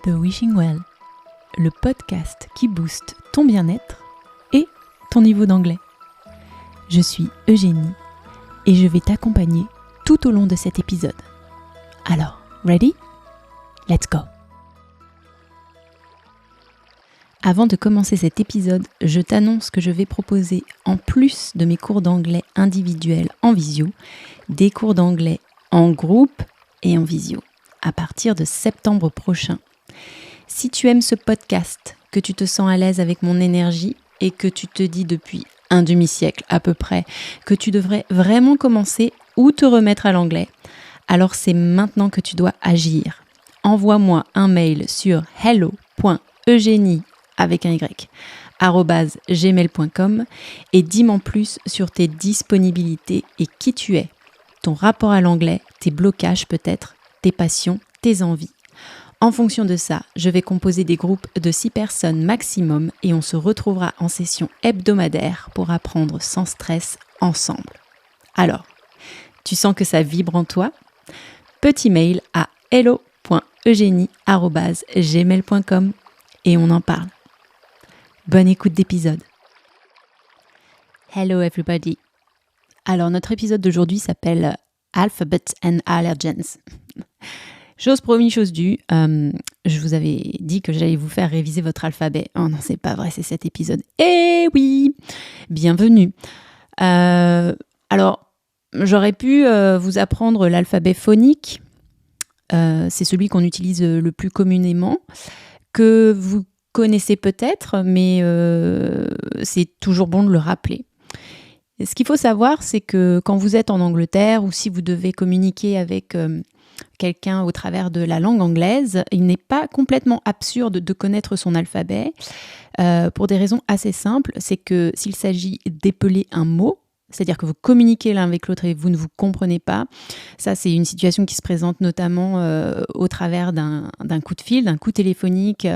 The Wishing Well, le podcast qui booste ton bien-être et ton niveau d'anglais. Je suis Eugénie et je vais t'accompagner tout au long de cet épisode. Alors, ready? Let's go! Avant de commencer cet épisode, je t'annonce que je vais proposer, en plus de mes cours d'anglais individuels en visio, des cours d'anglais en groupe et en visio, à partir de septembre prochain. Si tu aimes ce podcast, que tu te sens à l'aise avec mon énergie et que tu te dis depuis un demi-siècle à peu près que tu devrais vraiment commencer ou te remettre à l'anglais, alors c'est maintenant que tu dois agir. Envoie-moi un mail sur hello.eugenie avec un y, @gmail.com et dis-moi plus sur tes disponibilités et qui tu es, ton rapport à l'anglais, tes blocages peut-être, tes passions, tes envies. En fonction de ça, je vais composer des groupes de 6 personnes maximum et on se retrouvera en session hebdomadaire pour apprendre sans stress ensemble. Alors, tu sens que ça vibre en toi? Petit mail à hello.eugenie@gmail.com et on en parle. Bonne écoute d'épisode. Hello everybody. Alors notre épisode d'aujourd'hui s'appelle Alphabet and Allergens. Chose promis, chose due, je vous avais dit que j'allais vous faire réviser votre alphabet. Oh non, c'est pas vrai, c'est cet épisode. Eh oui! Bienvenue. Alors, j'aurais pu vous apprendre l'alphabet phonique. C'est celui qu'on utilise le plus communément, que vous connaissez peut-être, mais c'est toujours bon de le rappeler. Et ce qu'il faut savoir, c'est que quand vous êtes en Angleterre ou si vous devez communiquer avec quelqu'un au travers de la langue anglaise, il n'est pas complètement absurde de connaître son alphabet pour des raisons assez simples. C'est que s'il s'agit d'épeler un mot, c'est-à-dire que vous communiquez l'un avec l'autre et vous ne vous comprenez pas, ça c'est une situation qui se présente notamment au travers d'un coup de fil, d'un coup téléphonique,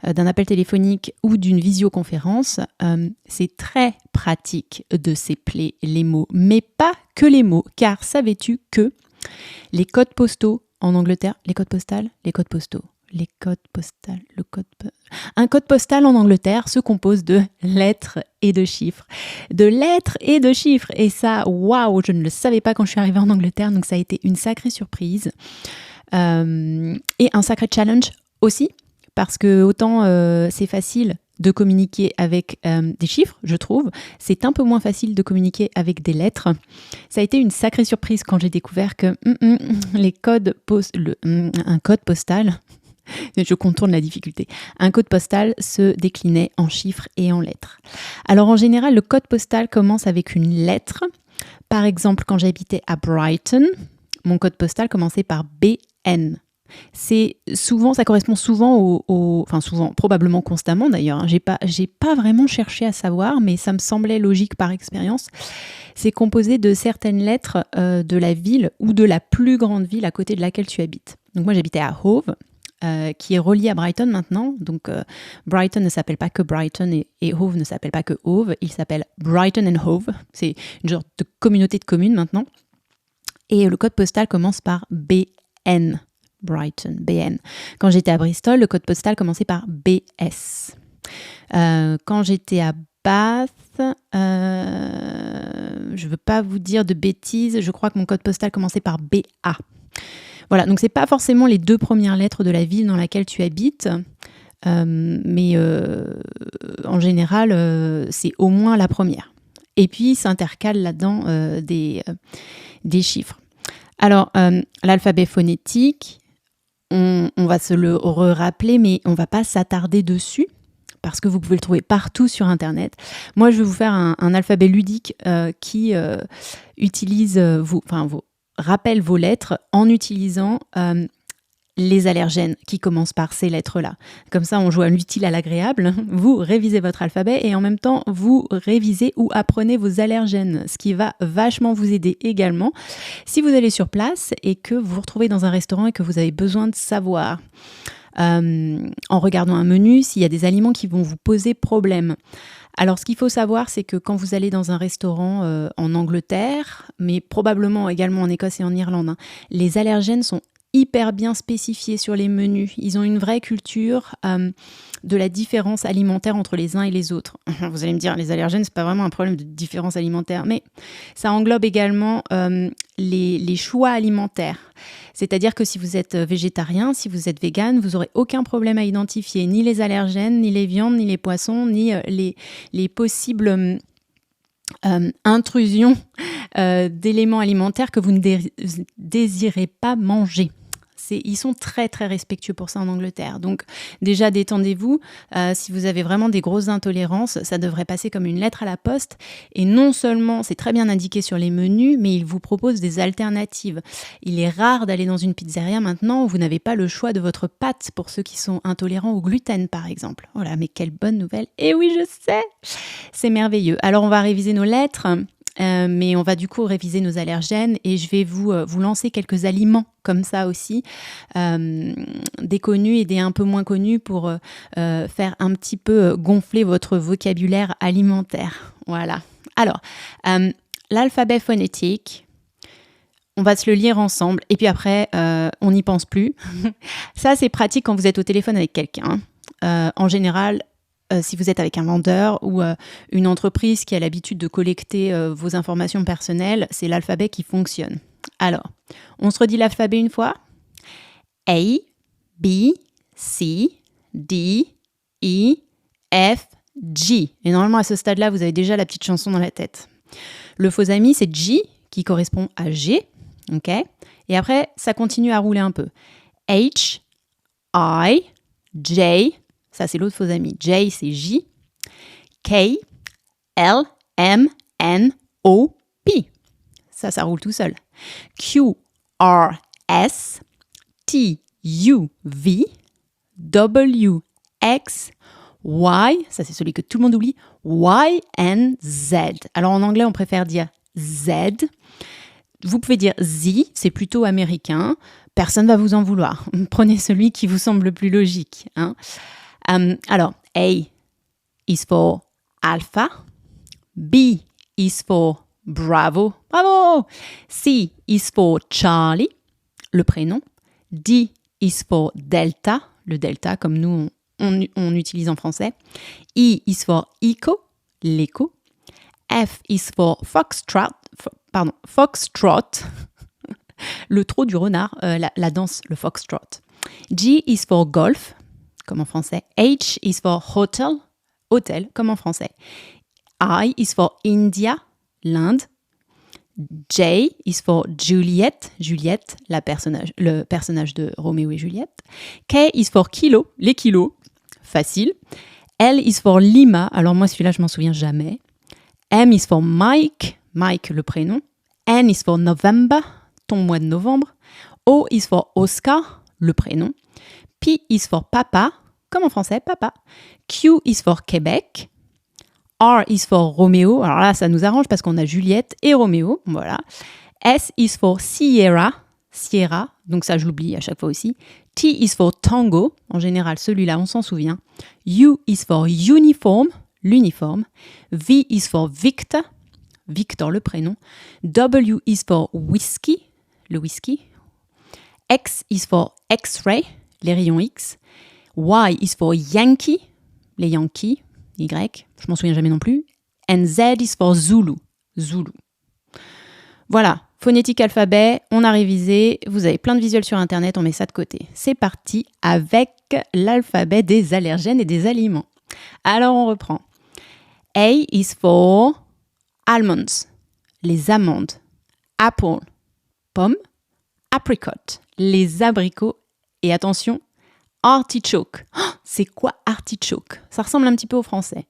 d'un appel téléphonique ou d'une visioconférence. C'est très pratique de s'épeler les mots, mais pas que les mots, car savais-tu que les codes postaux en Angleterre, un code postal en Angleterre se compose de lettres et de chiffres. Et ça, waouh, je ne le savais pas quand je suis arrivée en Angleterre, donc ça a été une sacrée surprise. Et un sacré challenge aussi, parce que autant c'est facile de communiquer avec des chiffres, je trouve. C'est un peu moins facile de communiquer avec des lettres. Ça a été une sacrée surprise quand j'ai découvert que un code postal, je contourne la difficulté, un code postal se déclinait en chiffres et en lettres. Alors en général, le code postal commence avec une lettre. Par exemple, quand j'habitais à Brighton, mon code postal commençait par BN. Ça correspond souvent probablement constamment d'ailleurs. J'ai pas vraiment cherché à savoir, mais ça me semblait logique par expérience. C'est composé de certaines lettres de la ville ou de la plus grande ville à côté de laquelle tu habites. Donc moi j'habitais à Hove, qui est relié à Brighton maintenant. Donc Brighton ne s'appelle pas que Brighton et Hove ne s'appelle pas que Hove. Il s'appelle Brighton and Hove. C'est une sorte de communauté de communes maintenant. Et le code postal commence par BN. Brighton, BN. Quand j'étais à Bristol, le code postal commençait par BS. Quand j'étais à Bath, je ne veux pas vous dire de bêtises, je crois que mon code postal commençait par BA. Voilà, donc ce n'est pas forcément les 2 premières lettres de la ville dans laquelle tu habites, mais en général, c'est au moins la première. Et puis, s'intercale là-dedans des chiffres. Alors, l'alphabet phonétique, on va se le rappeler, mais on ne va pas s'attarder dessus parce que vous pouvez le trouver partout sur Internet. Moi, je vais vous faire un alphabet ludique qui utilise rappelle vos lettres en utilisant les allergènes qui commencent par ces lettres-là. Comme ça, on joue à l'utile à l'agréable. Vous révisez votre alphabet et en même temps, vous révisez ou apprenez vos allergènes, ce qui va vachement vous aider également si vous allez sur place et que vous vous retrouvez dans un restaurant et que vous avez besoin de savoir, en regardant un menu, s'il y a des aliments qui vont vous poser problème. Alors, ce qu'il faut savoir, c'est que quand vous allez dans un restaurant en Angleterre, mais probablement également en Écosse et en Irlande, les allergènes sont hyper bien spécifiés sur les menus. Ils ont une vraie culture de la différence alimentaire entre les uns et les autres. Vous allez me dire, les allergènes, c'est pas vraiment un problème de différence alimentaire, mais ça englobe également les choix alimentaires. C'est-à-dire que si vous êtes végétarien, si vous êtes végane, vous n'aurez aucun problème à identifier ni les allergènes, ni les viandes, ni les poissons, ni les possibles intrusions d'éléments alimentaires que vous ne désirez pas manger. Ils sont très très respectueux pour ça en Angleterre. Donc déjà détendez-vous, si vous avez vraiment des grosses intolérances, ça devrait passer comme une lettre à la poste. Et non seulement c'est très bien indiqué sur les menus, mais ils vous proposent des alternatives. Il est rare d'aller dans une pizzeria maintenant où vous n'avez pas le choix de votre pâte pour ceux qui sont intolérants au gluten par exemple. Oh là, mais quelle bonne nouvelle! Et oui, je sais, c'est merveilleux. Alors on va réviser nos lettres. Mais on va du coup réviser nos allergènes et je vais vous lancer quelques aliments comme ça aussi, des connus et des un peu moins connus pour faire un petit peu gonfler votre vocabulaire alimentaire. Voilà. Alors, l'alphabet phonétique, on va se le lire ensemble et puis après, on n'y pense plus. Ça, c'est pratique quand vous êtes au téléphone avec quelqu'un. En général, si vous êtes avec un vendeur ou une entreprise qui a l'habitude de collecter vos informations personnelles, c'est l'alphabet qui fonctionne. Alors, on se redit l'alphabet une fois. A, B, C, D, E, F, G. Et normalement, à ce stade-là, vous avez déjà la petite chanson dans la tête. Le faux ami, c'est G, qui correspond à G. Ok ? Et après, ça continue à rouler un peu. H, I, J. Ça, c'est l'autre faux ami. J, c'est J. K, L, M, N, O, P. Ça roule tout seul. Q, R, S, T, U, V, W, X, Y. Ça, c'est celui que tout le monde oublie. Y, N, Z. Alors, en anglais, on préfère dire Z. Vous pouvez dire Z, c'est plutôt américain. Personne ne va vous en vouloir. Prenez celui qui vous semble le plus logique, hein. Alors, A is for Alpha, B is for Bravo, bravo. C is for Charlie, le prénom. D is for Delta, le Delta comme nous on utilise en français. E is for Echo, l'écho. F is for Foxtrot, le trot du renard, la danse, le foxtrot. G is for Golf, comme en français. H is for Hotel, hôtel, comme en français. I is for India, l'Inde. J is for Juliette, le personnage de Roméo et Juliette. K is for Kilo, les kilos, facile. L is for Lima, alors moi celui-là je m'en souviens jamais. M is for Mike, le prénom. N is for November, ton mois de novembre. O is for Oscar, le prénom. P is for Papa, comme en français, papa. Q is for Québec. R is for Roméo. Alors là, ça nous arrange parce qu'on a Juliette et Roméo. Voilà. S is for Sierra. Donc ça, je l'oublie à chaque fois aussi. T is for Tango. En général, celui-là, on s'en souvient. U is for Uniform, l'uniforme. V is for Victor, le prénom. W is for Whiskey, le whisky. X is for X-ray, les rayons X. Y is for Yankee, les Yankees, Y, je m'en souviens jamais non plus. And Z is for Zulu. Voilà, phonétique alphabet, on a révisé, vous avez plein de visuels sur internet, on met ça de côté. C'est parti avec l'alphabet des allergènes et des aliments. Alors on reprend. A is for almonds, les amandes. Apple, pomme. Apricot, les abricots. Et attention, artichoke. Oh, c'est quoi artichoke? Ça ressemble un petit peu au français.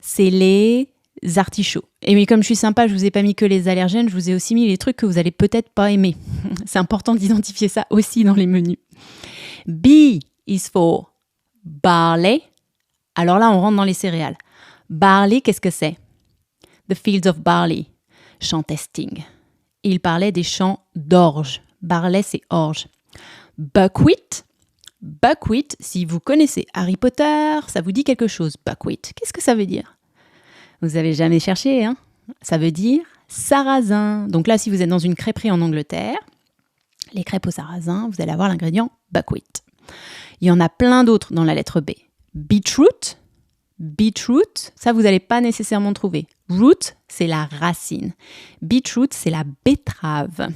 C'est les artichauts. Et mais comme je suis sympa, je vous ai pas mis que les allergènes, je vous ai aussi mis les trucs que vous allez peut-être pas aimer. C'est important d'identifier ça aussi dans les menus. B is for barley. Alors là, on rentre dans les céréales. Barley, qu'est-ce que c'est? The fields of barley. Champ testing. Il parlait des champs d'orge. Barley, c'est orge. Buckwheat. Buckwheat, si vous connaissez Harry Potter, ça vous dit quelque chose, buckwheat. Qu'est-ce que ça veut dire? Vous n'avez jamais cherché, hein? Ça veut dire sarrasin. Donc là, si vous êtes dans une crêperie en Angleterre, Les crêpes au sarrasin, vous allez avoir l'ingrédient buckwheat. Il y en a plein d'autres dans la lettre B. Beetroot, ça vous n'allez pas nécessairement trouver. Root, c'est la racine. Beetroot, c'est la betterave.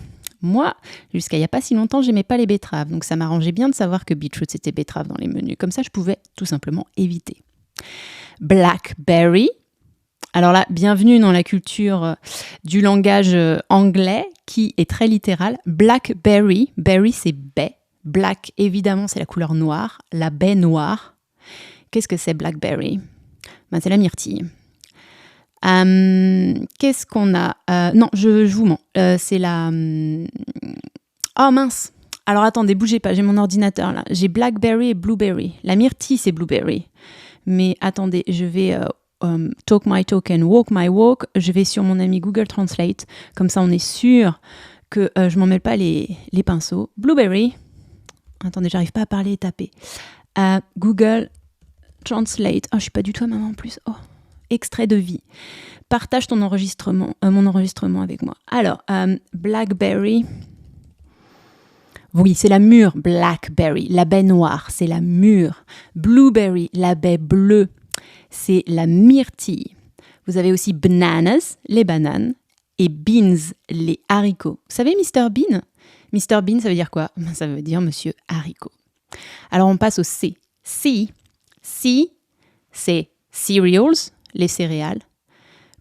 Moi, jusqu'à il n'y a pas si longtemps, j'aimais pas les betteraves. Donc ça m'arrangeait bien de savoir que beetroot, c'était betterave dans les menus. Comme ça, je pouvais tout simplement éviter. Blackberry. Alors là, bienvenue dans la culture du langage anglais qui est très littéral. Blackberry, berry c'est baie. Black, évidemment, c'est la couleur noire, la baie noire. Qu'est-ce que c'est blackberry ? C'est la myrtille. Qu'est-ce qu'on a ? Non, je vous mens. C'est la... Oh mince ! Alors attendez, bougez pas, j'ai mon ordinateur là. J'ai blackberry et blueberry. La myrtille, c'est blueberry. Mais attendez, je vais... talk my talk and walk my walk. Je vais sur mon ami Google Translate. Comme ça, on est sûr que je m'en mêle pas les pinceaux. Blueberry. Attendez, j'arrive pas à parler et taper. Google Translate. Oh, je suis pas du tout à main en plus. Oh, extrait de vie. Partage ton enregistrement, mon enregistrement avec moi. Alors, Blackberry. Oui, c'est la mûre. Blackberry, la baie noire, c'est la mûre. Blueberry, la baie bleue, c'est la myrtille. Vous avez aussi bananas, les bananes, et beans, les haricots. Vous savez, Mr Bean ? Mr Bean, ça veut dire quoi ? Ça veut dire Monsieur Haricot. Alors, on passe au C. C, c'est cereals, les céréales.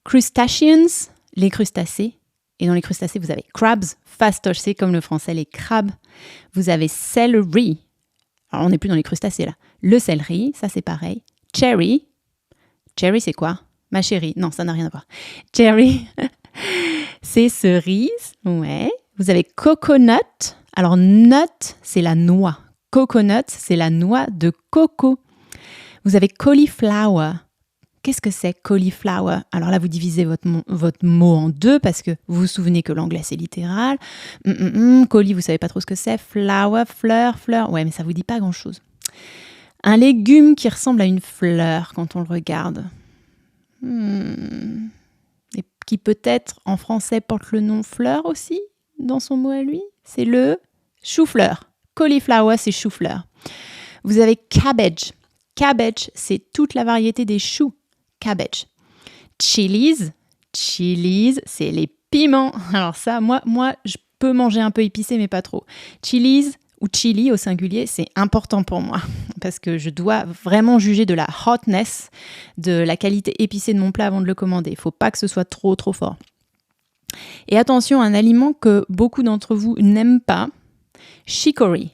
Crustaceans, les crustacés. Et dans les crustacés, vous avez crabs, fastoche, c'est comme le français, les crabes. Vous avez celery. Alors, on n'est plus dans les crustacés, là. Le céleri, ça, c'est pareil. Cherry. Cherry, c'est quoi ? Ma chérie. Non, ça n'a rien à voir. Cherry, c'est cerise. Ouais. Vous avez coconut. Alors, nut, c'est la noix. Coconut, c'est la noix de coco. Vous avez cauliflower. Qu'est-ce que c'est cauliflower ? Alors là, vous divisez votre mot en deux parce que vous vous souvenez que l'anglais, c'est littéral. Cauli, vous savez pas trop ce que c'est. Flower, fleur. Ouais, mais ça vous dit pas grand-chose. Un légume qui ressemble à une fleur quand on le regarde. Et qui peut-être, en français, porte le nom fleur aussi, dans son mot à lui. C'est le chou-fleur. Cauliflower, c'est chou-fleur. Vous avez cabbage. Cabbage, c'est toute la variété des choux. Cabbage. Chilies, c'est les piments. Alors ça, moi, je peux manger un peu épicé, mais pas trop. Chilies ou chili au singulier, c'est important pour moi parce que je dois vraiment juger de la hotness, de la qualité épicée de mon plat avant de le commander. Il ne faut pas que ce soit trop fort. Et attention, un aliment que beaucoup d'entre vous n'aiment pas, chicory.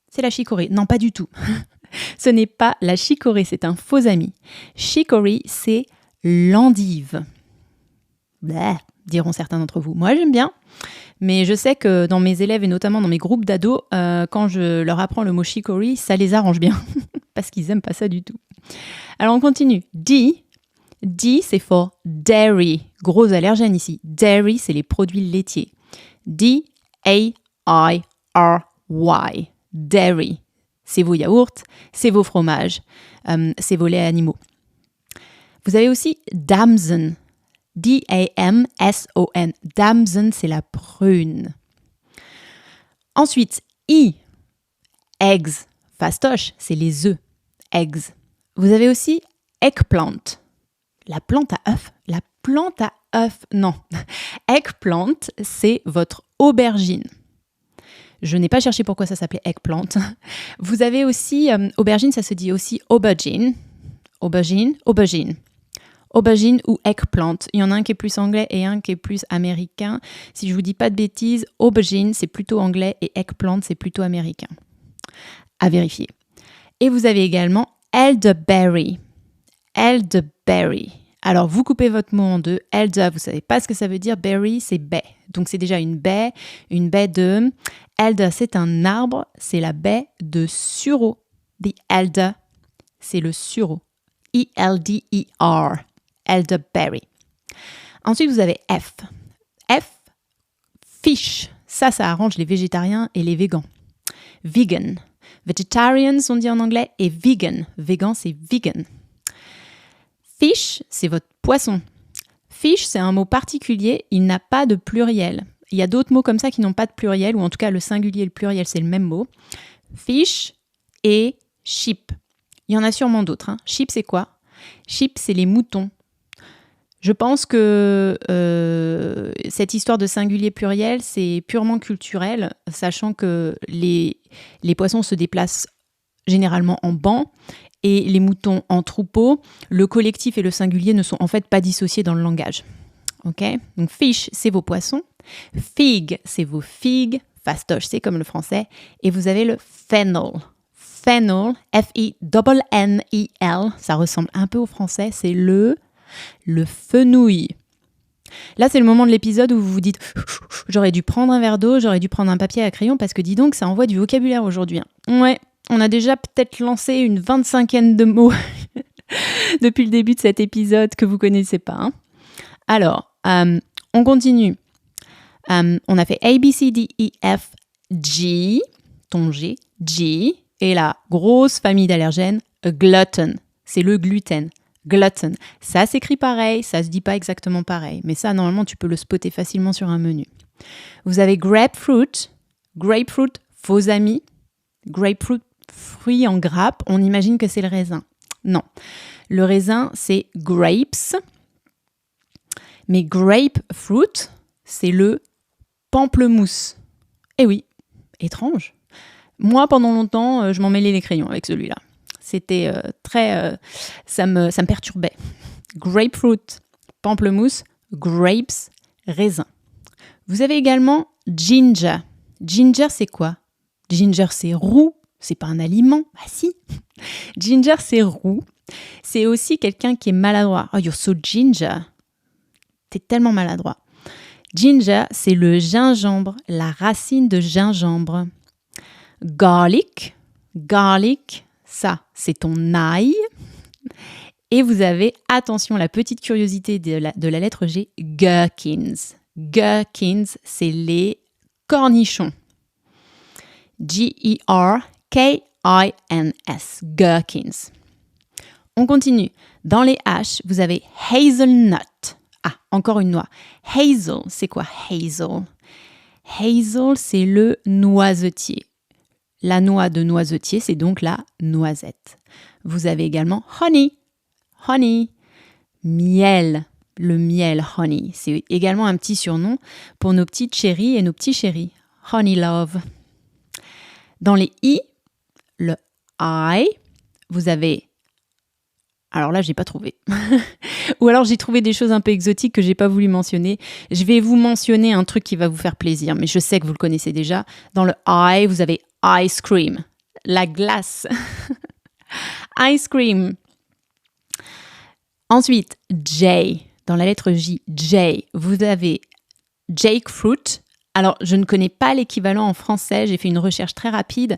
C'est la chicorée. Non, pas du tout. Ce n'est pas la chicorée, c'est un faux ami. Chicory, c'est l'endive. Bleh, diront certains d'entre vous. Moi, j'aime bien, mais je sais que dans mes élèves et notamment dans mes groupes d'ados, quand je leur apprends le mot chicory, ça les arrange bien parce qu'ils n'aiment pas ça du tout. Alors, on continue. D, c'est for dairy. Gros allergène ici. Dairy, c'est les produits laitiers. D-A-I-R-Y. Dairy. C'est vos yaourts, c'est vos fromages, c'est vos laits animaux. Vous avez aussi damson. D-A-M-S-O-N. Damson, c'est la prune. Ensuite, E. Eggs. Fastoche, c'est les œufs. Eggs. Vous avez aussi eggplant. La plante à œufs. La plante à œufs, non. Eggplant, c'est votre aubergine. Je n'ai pas cherché pourquoi ça s'appelait eggplant. Vous avez aussi, aubergine, ça se dit aussi aubergine. Aubergine ou eggplant. Il y en a un qui est plus anglais et un qui est plus américain. Si je ne vous dis pas de bêtises, aubergine, c'est plutôt anglais et eggplant, c'est plutôt américain. À vérifier. Et vous avez également elderberry. Elderberry. Alors, vous coupez votre mot en deux. Elder, vous ne savez pas ce que ça veut dire. Berry, c'est baie. Donc, c'est déjà une baie de... Elder, c'est un arbre. C'est la baie de sureau. The elder, c'est le sureau. E-L-D-E-R. Elderberry. Ensuite, vous avez F. F, fish. Ça arrange les végétariens et les végans. Vegan. Vegetarians, on dit en anglais, et vegan. Vegan, c'est vegan. Fish, c'est votre poisson. Fish, c'est un mot particulier, il n'a pas de pluriel. Il y a d'autres mots comme ça qui n'ont pas de pluriel, ou en tout cas le singulier et le pluriel, c'est le même mot. Fish et sheep. Il y en a sûrement d'autres. Sheep, c'est quoi? Sheep, c'est les moutons. Je pense que cette histoire de singulier pluriel, c'est purement culturel, sachant que les poissons se déplacent généralement en banc et les moutons en troupeau. Le collectif et le singulier ne sont en fait pas dissociés dans le langage. Ok? Donc fish, c'est vos poissons. Fig, c'est vos figues. Fastoche, c'est comme le français. Et vous avez le fennel. Fennel, F-I-N-N-E-L, ça ressemble un peu au français, c'est le fenouil. Là, c'est le moment de l'épisode où vous vous dites « J'aurais dû prendre un verre d'eau, j'aurais dû prendre un papier à crayon parce que dis donc, ça envoie du vocabulaire aujourd'hui. » Ouais, on a déjà peut-être lancé une 25aine de mots depuis le début de cet épisode que vous ne connaissez pas. Alors, on continue. On a fait A, B, C, D, E, F, G, ton G, G, et la grosse famille d'allergènes, gluten, c'est le gluten. Gluten, ça s'écrit pareil, ça se dit pas exactement pareil, mais ça normalement tu peux le spotter facilement sur un menu. Vous avez grapefruit, faux amis, grapefruit, fruit en grappe, on imagine que c'est le raisin. Non, le raisin c'est grapes, mais grapefruit c'est le pamplemousse. Eh oui, étrange. Moi pendant longtemps je m'en mêlais les crayons avec celui-là. C'était ça me perturbait. Grapefruit, pamplemousse, grapes, raisin. Vous avez également ginger. Ginger, c'est quoi? Ginger, c'est roux. C'est pas un aliment. Ah si. Ginger, c'est roux. C'est aussi quelqu'un qui est maladroit. Oh, you're so ginger. T'es tellement maladroit. Ginger, c'est le gingembre, la racine de gingembre. Garlic, ça, c'est ton ail. Et vous avez, attention, la petite curiosité de la lettre G, gherkins. Gherkins, c'est les cornichons. G-E-R-K-I-N-S, gherkins. On continue. Dans les H, vous avez hazelnut. Ah, encore une noix. Hazel, c'est quoi hazel? Hazel, c'est le noisetier. La noix de noisetier, c'est donc la noisette. Vous avez également honey, miel, le miel honey. C'est également un petit surnom pour nos petites chéries et nos petits chéris. Honey love. Dans les I, le I, vous avez... Alors là, j'ai pas trouvé. Ou alors j'ai trouvé des choses un peu exotiques que j'ai pas voulu mentionner. Je vais vous mentionner un truc qui va vous faire plaisir, mais je sais que vous le connaissez déjà. Dans le I, vous avez ice cream, la glace. Ice cream. Ensuite, J. Dans la lettre J, J, vous avez jackfruit. Alors, je ne connais pas l'équivalent en français. J'ai fait une recherche très rapide.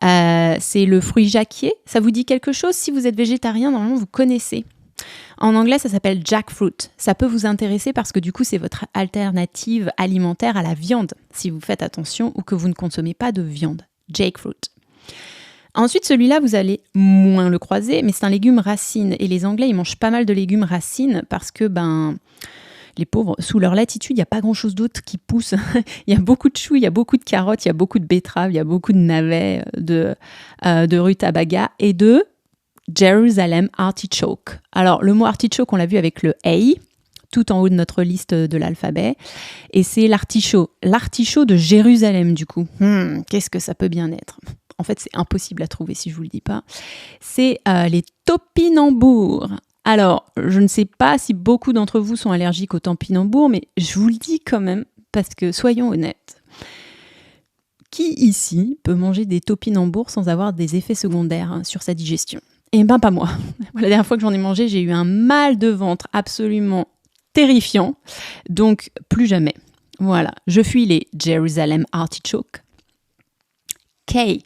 C'est le fruit jacquier. Ça vous dit quelque chose? Si vous êtes végétarien, normalement, vous connaissez. En anglais, ça s'appelle jackfruit. Ça peut vous intéresser parce que du coup, c'est votre alternative alimentaire à la viande, si vous faites attention ou que vous ne consommez pas de viande. Jackfruit. Ensuite, celui-là, vous allez moins le croiser, mais c'est un légume racine. Et les Anglais, ils mangent pas mal de légumes racines parce que, les pauvres, sous leur latitude, il n'y a pas grand-chose d'autre qui pousse. Il y a beaucoup de choux, il y a beaucoup de carottes, il y a beaucoup de betteraves, il y a beaucoup de navets, de rutabaga et de Jerusalem artichoke. Alors, le mot artichoke, on l'a vu avec le A, tout en haut de notre liste de l'alphabet. Et c'est l'artichaut. L'artichaut de Jérusalem, du coup. Qu'est-ce que ça peut bien être? En fait, c'est impossible à trouver si je vous le dis pas. C'est les topinambours. Alors, je ne sais pas si beaucoup d'entre vous sont allergiques aux topinambours, mais je vous le dis quand même, parce que soyons honnêtes. Qui ici peut manger des topinambours sans avoir des effets secondaires sur sa digestion? Eh ben, pas moi. La dernière fois que j'en ai mangé, j'ai eu un mal de ventre absolument terrifiant. Donc, plus jamais. Voilà. Je fuis les Jerusalem artichoke. Kale.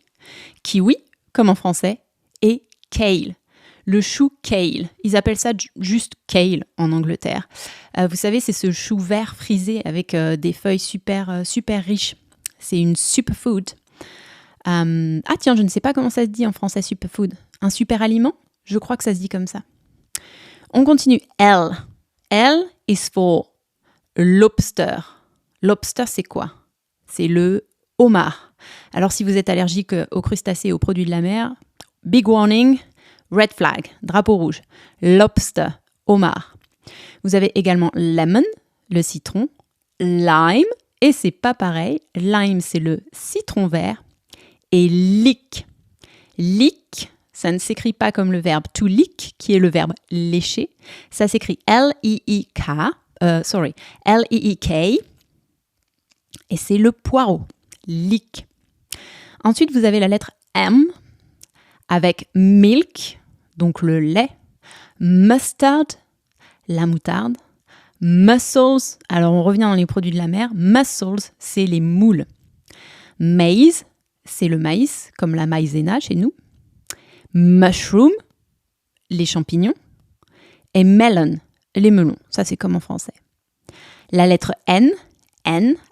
Kiwi, comme en français, et kale. Le chou kale. Ils appellent ça juste kale en Angleterre. Vous savez, c'est ce chou vert frisé avec des feuilles super riches. C'est une superfood. Ah tiens, je ne sais pas comment ça se dit en français, superfood. Un super aliment? Je crois que ça se dit comme ça. On continue. L. L is for lobster. Lobster, c'est quoi? C'est le homard. Alors, si vous êtes allergique aux crustacés et aux produits de la mer, big warning, red flag, drapeau rouge. Lobster, homard. Vous avez également lemon, le citron, lime, et c'est pas pareil. Lime, c'est le citron vert. Et leek. Leek, ça ne s'écrit pas comme le verbe to leak, qui est le verbe lécher. Ça s'écrit L-E-E-K, L-E-E-K. Et c'est le poireau, leek. Ensuite, vous avez la lettre M avec milk, donc le lait, mustard, la moutarde, mussels, alors on revient dans les produits de la mer, mussels, c'est les moules, maize, c'est le maïs, comme la maïzena chez nous, mushroom, les champignons, et melon, les melons, ça c'est comme en français. La lettre N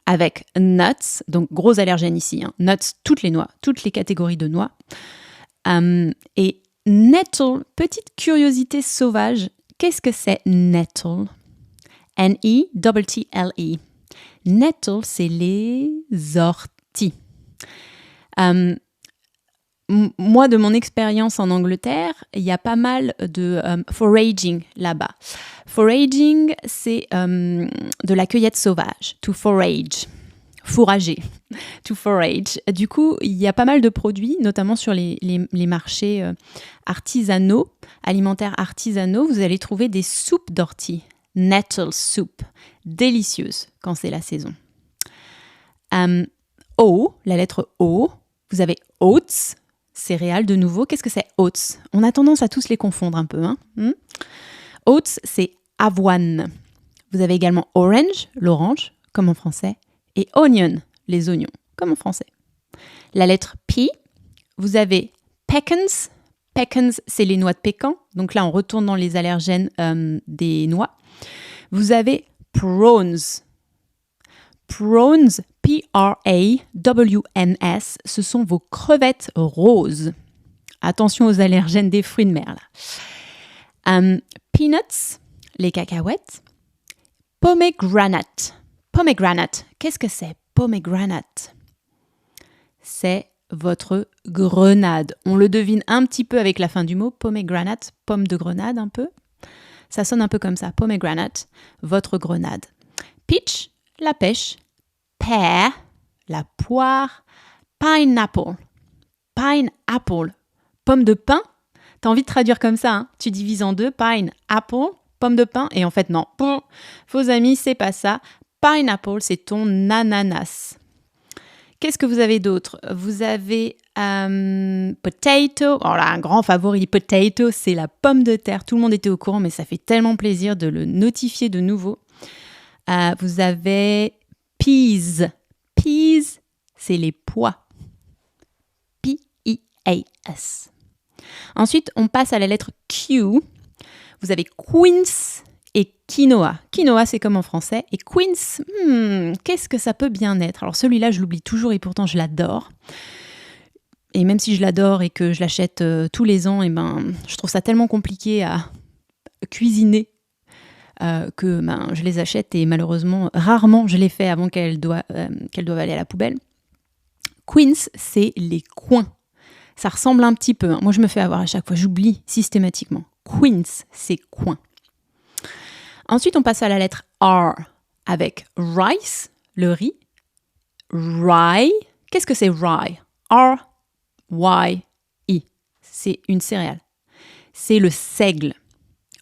avec nuts, donc gros allergène ici, hein. Nuts, toutes les noix, toutes les catégories de noix. Et nettle, petite curiosité sauvage, qu'est-ce que c'est nettle? N-E-T-T-L-E. Nettle, c'est les orties. Moi, de mon expérience en Angleterre, il y a pas mal de foraging là-bas. Foraging, c'est de la cueillette sauvage. To forage. Fourrager. To forage. Du coup, il y a pas mal de produits, notamment sur les marchés artisanaux, alimentaires artisanaux. Vous allez trouver des soupes d'orties. Nettle soup. Délicieuses quand c'est la saison. O, la lettre O. Vous avez oats. Céréales de nouveau. Qu'est-ce que c'est oats? On a tendance à tous les confondre un peu. Oats, c'est avoine. Vous avez également orange, l'orange, comme en français, et onion, les oignons, comme en français. La lettre P, vous avez pecans. Pecans, c'est les noix de pécan. Donc là, on retourne dans les allergènes des noix. Vous avez prawns. Prawns, P-R-A-W-N-S, ce sont vos crevettes roses. Attention aux allergènes des fruits de mer, là. Peanuts, les cacahuètes. Pomegranate. Pomegranate, qu'est-ce que c'est? Pomegranate. C'est votre grenade. On le devine un petit peu avec la fin du mot. Pomegranate, pomme de grenade un peu. Ça sonne un peu comme ça. Pomegranate, votre grenade. Peach, la pêche. Pear, la poire. Pineapple. Pineapple, pomme de pin. T'as envie de traduire comme ça, hein? Tu divises en deux. Pineapple, pomme de pin. Et en fait, non. Faux amis, c'est pas ça. Pineapple, c'est ton ananas. Qu'est-ce que vous avez d'autre? Vous avez potato. Oh là, un grand favori, potato, c'est la pomme de terre. Tout le monde était au courant, mais ça fait tellement plaisir de le notifier de nouveau. Vous avez peas. Peas, c'est les pois. P-I-A-S. Ensuite, on passe à la lettre Q. Vous avez quince et quinoa. Quinoa, c'est comme en français. Et quince, qu'est-ce que ça peut bien être? Alors celui-là, je l'oublie toujours et pourtant je l'adore. Et même si je l'adore et que je l'achète tous les ans, je trouve ça tellement compliqué à cuisiner que je les achète et malheureusement, rarement je les fais avant qu'elles doivent aller à la poubelle. Quince, c'est les coings. Ça ressemble un petit peu. Moi, je me fais avoir à chaque fois. J'oublie systématiquement. Quince, c'est coing. Ensuite, on passe à la lettre R avec rice, le riz. Rye. Qu'est-ce que c'est rye? R-Y-E. C'est une céréale. C'est le seigle.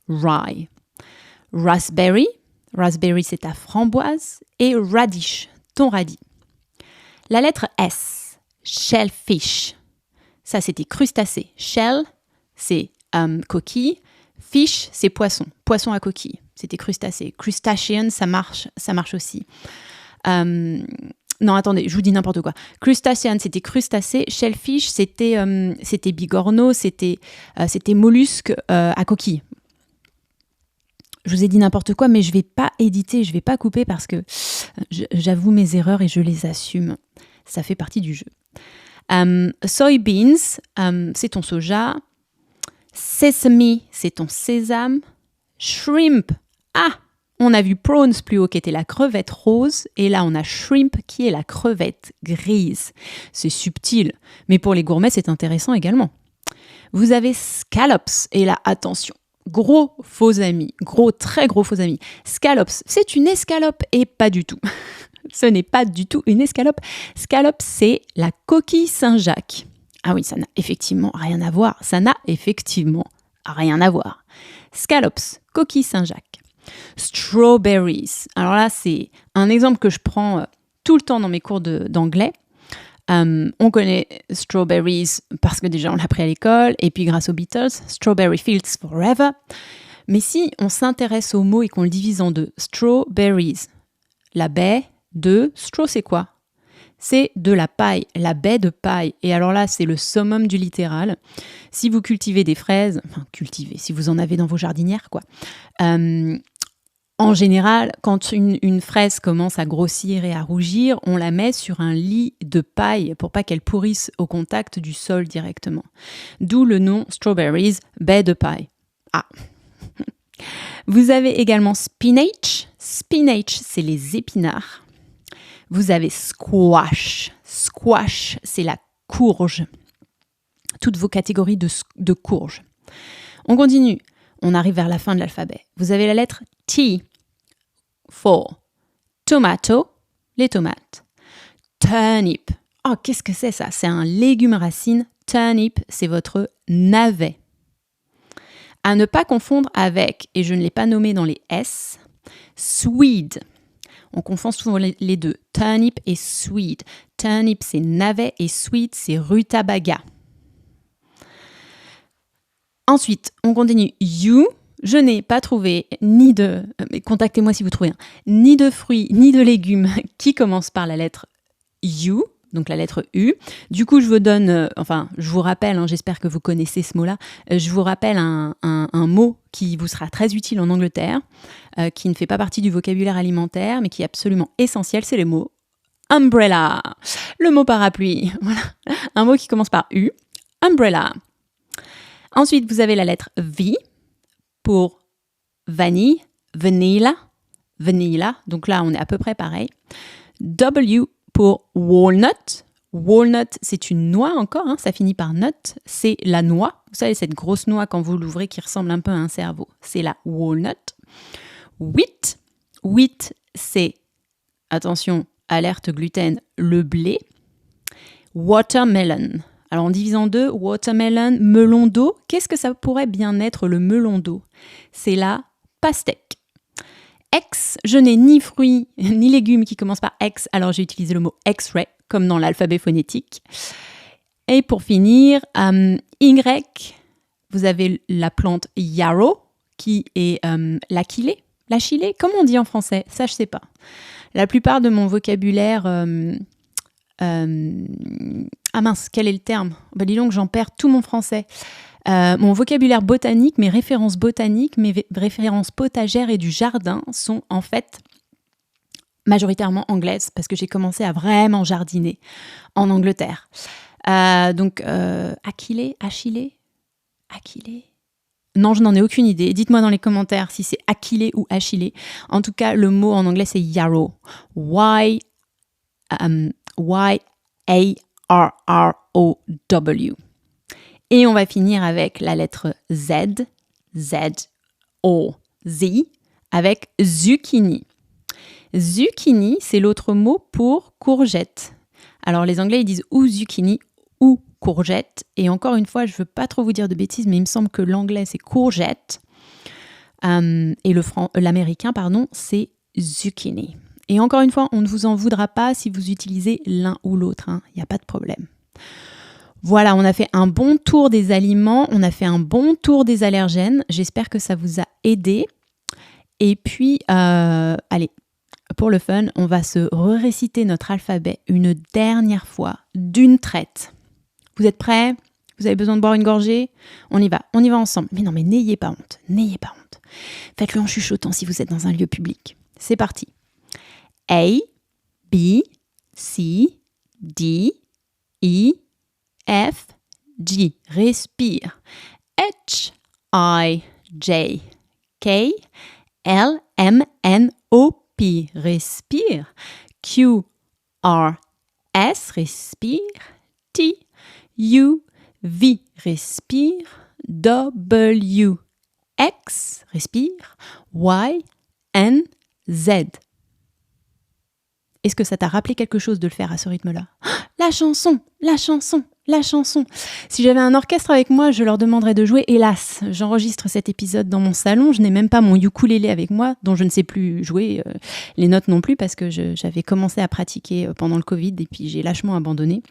Rye. Raspberry. Raspberry, c'est ta framboise. Et radish, ton radis. La lettre S. Shellfish. Ça, c'était crustacé. Shell, c'est coquille. Fish, c'est poisson. Poisson à coquille. C'était crustacé. Crustacean, ça marche aussi. Non, attendez, je vous dis n'importe quoi. Crustacean, c'était crustacé. Shellfish, c'était bigorneau, c'était mollusque à coquille. Je vous ai dit n'importe quoi, mais je ne vais pas éditer, je ne vais pas couper parce que j'avoue mes erreurs et je les assume. Ça fait partie du jeu. Soybeans, c'est ton soja. Sesame, c'est ton sésame. Shrimp, On a vu prawns plus haut qui était la crevette rose et là on a shrimp qui est la crevette grise. C'est subtil, mais pour les gourmets c'est intéressant également. Vous avez scallops et là attention, gros faux amis, très gros faux amis. Scallops, c'est une escalope et pas du tout. Ce n'est pas du tout une escalope. Scallops, c'est la coquille Saint-Jacques. Ah oui, ça n'a effectivement rien à voir. Scallops, coquille Saint-Jacques. Strawberries. Alors là, c'est un exemple que je prends tout le temps dans mes cours d'anglais. On connaît strawberries parce que déjà on l'a appris à l'école et puis grâce aux Beatles, Strawberry Fields Forever. Mais si on s'intéresse au mot et qu'on le divise en deux, strawberries, la baie de straw, c'est quoi ? C'est de la paille, la baie de paille. Et alors là, c'est le summum du littéral. Si vous cultivez des fraises, si vous en avez dans vos jardinières, quoi. En général, quand une fraise commence à grossir et à rougir, on la met sur un lit de paille pour pas qu'elle pourrisse au contact du sol directement. D'où le nom strawberries, baie de paille. Ah. Vous avez également spinach. Spinach, c'est les épinards. Vous avez squash. Squash, c'est la courge. Toutes vos catégories de courges. On continue. On arrive vers la fin de l'alphabet. Vous avez la lettre T for tomato, les tomates. Turnip. Oh, qu'est-ce que c'est ça ? C'est un légume racine. Turnip, c'est votre navet. À ne pas confondre avec, et je ne l'ai pas nommé dans les S, swede. On confond souvent les deux, turnip et swede. Turnip, c'est navet et swede, c'est rutabaga. Ensuite, on continue. You, je n'ai pas trouvé contactez-moi si vous trouvez ni de fruits, ni de légumes qui commencent par la lettre U, donc la lettre U. Du coup, je vous rappelle, j'espère que vous connaissez ce mot-là, je vous rappelle un mot qui vous sera très utile en Angleterre, qui ne fait pas partie du vocabulaire alimentaire, mais qui est absolument essentiel, c'est le mot umbrella, le mot parapluie. Voilà. Un mot qui commence par U, umbrella. Ensuite, vous avez la lettre V pour vanille, vanilla. Donc là, on est à peu près pareil. W pour walnut. Walnut, c'est une noix encore, ça finit par nut. C'est la noix. Vous savez, cette grosse noix quand vous l'ouvrez qui ressemble un peu à un cerveau. C'est la walnut. Wheat. Wheat, c'est, attention, alerte gluten, le blé. Watermelon. Alors en divisant deux, watermelon, melon d'eau. Qu'est-ce que ça pourrait bien être le melon d'eau ? C'est la pastèque. X, je n'ai ni fruits ni légumes qui commencent par X, alors j'ai utilisé le mot X-ray, comme dans l'alphabet phonétique. Et pour finir, Y, vous avez la plante yarrow, qui est l'achillée. L'achillée, comment on dit en français ? Ça, je ne sais pas. La plupart de mon vocabulaire... Ah mince, quel est le terme ? Dis donc, j'en perds tout mon français. Mon vocabulaire botanique, mes références botaniques, mes références potagères et du jardin sont en fait majoritairement anglaises parce que j'ai commencé à vraiment jardiner en Angleterre. Achillée. Non, je n'en ai aucune idée. Dites-moi dans les commentaires si c'est achillée ou achillée. En tout cas, le mot en anglais c'est yarrow. Y-A-R-R-O-W. Et on va finir avec la lettre Z, Z-O-Z, avec zucchini. Zucchini, c'est l'autre mot pour courgette. Alors les Anglais, ils disent ou zucchini ou courgette. Et encore une fois, je ne veux pas trop vous dire de bêtises, mais il me semble que l'anglais, c'est courgette. Et l'américain, c'est zucchini. Et encore une fois, on ne vous en voudra pas si vous utilisez l'un ou l'autre. Il n'y a pas de problème. Voilà, on a fait un bon tour des aliments, on a fait un bon tour des allergènes. J'espère que ça vous a aidé. Et puis, allez, pour le fun, on va se réciter notre alphabet une dernière fois, d'une traite. Vous êtes prêts ? Vous avez besoin de boire une gorgée ? On y va ensemble. Mais non, mais n'ayez pas honte. Faites-le en chuchotant si vous êtes dans un lieu public. C'est parti. A, B, C, D, E, F, G. Respire. H, I, J, K, L-M-N-O-P, respire. Q-R-S, respire. T-U-V, respire. W-X, respire. Y-N-Z. Est-ce que ça t'a rappelé quelque chose de le faire à ce rythme-là ? La chanson. Si j'avais un orchestre avec moi, je leur demanderais de jouer. Hélas, j'enregistre cet épisode dans mon salon. Je n'ai même pas mon ukulélé avec moi, dont je ne sais plus jouer, les notes non plus, parce que j'avais commencé à pratiquer pendant le Covid et puis j'ai lâchement abandonné.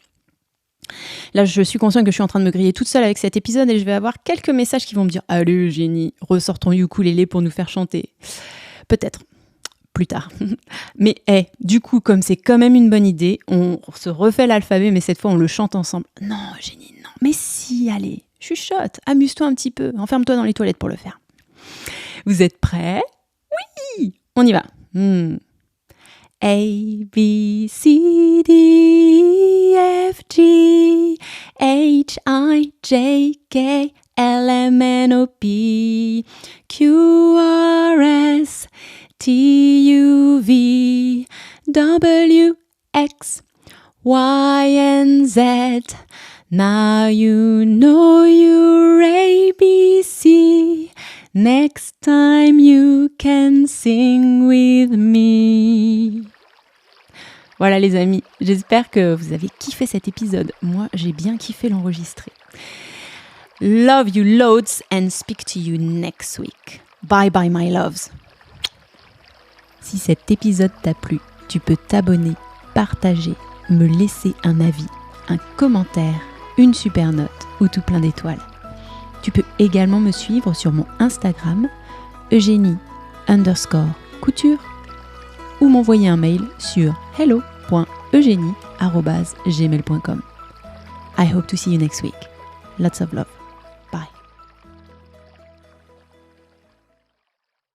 Là, je suis consciente que je suis en train de me griller toute seule avec cet épisode et je vais avoir quelques messages qui vont me dire « Allez Eugénie, ressors ton ukulélé pour nous faire chanter. » Peut-être. Plus tard. Mais du coup, comme c'est quand même une bonne idée, on se refait l'alphabet, mais cette fois, on le chante ensemble. Non, Eugénie, non. Mais si, allez, chuchote, amuse-toi un petit peu, enferme-toi dans les toilettes pour le faire. Vous êtes prêts ? Oui, on y va. A, B, C, D, E, F, G, H, I, J, K, L, M, N, O, P, Q, R, S, T-U-V, W-X, Y-N-Z. Now you know your ABC. Next time you can sing with me. Voilà les amis, j'espère que vous avez kiffé cet épisode. Moi, j'ai bien kiffé l'enregistrer. Love you loads and speak to you next week. Bye bye my loves. Si cet épisode t'a plu, tu peux t'abonner, partager, me laisser un avis, un commentaire, une super note ou tout plein d'étoiles. Tu peux également me suivre sur mon Instagram, Eugénie_couture, ou m'envoyer un mail sur hello.eugenie@gmail.com. I hope to see you next week. Lots of love.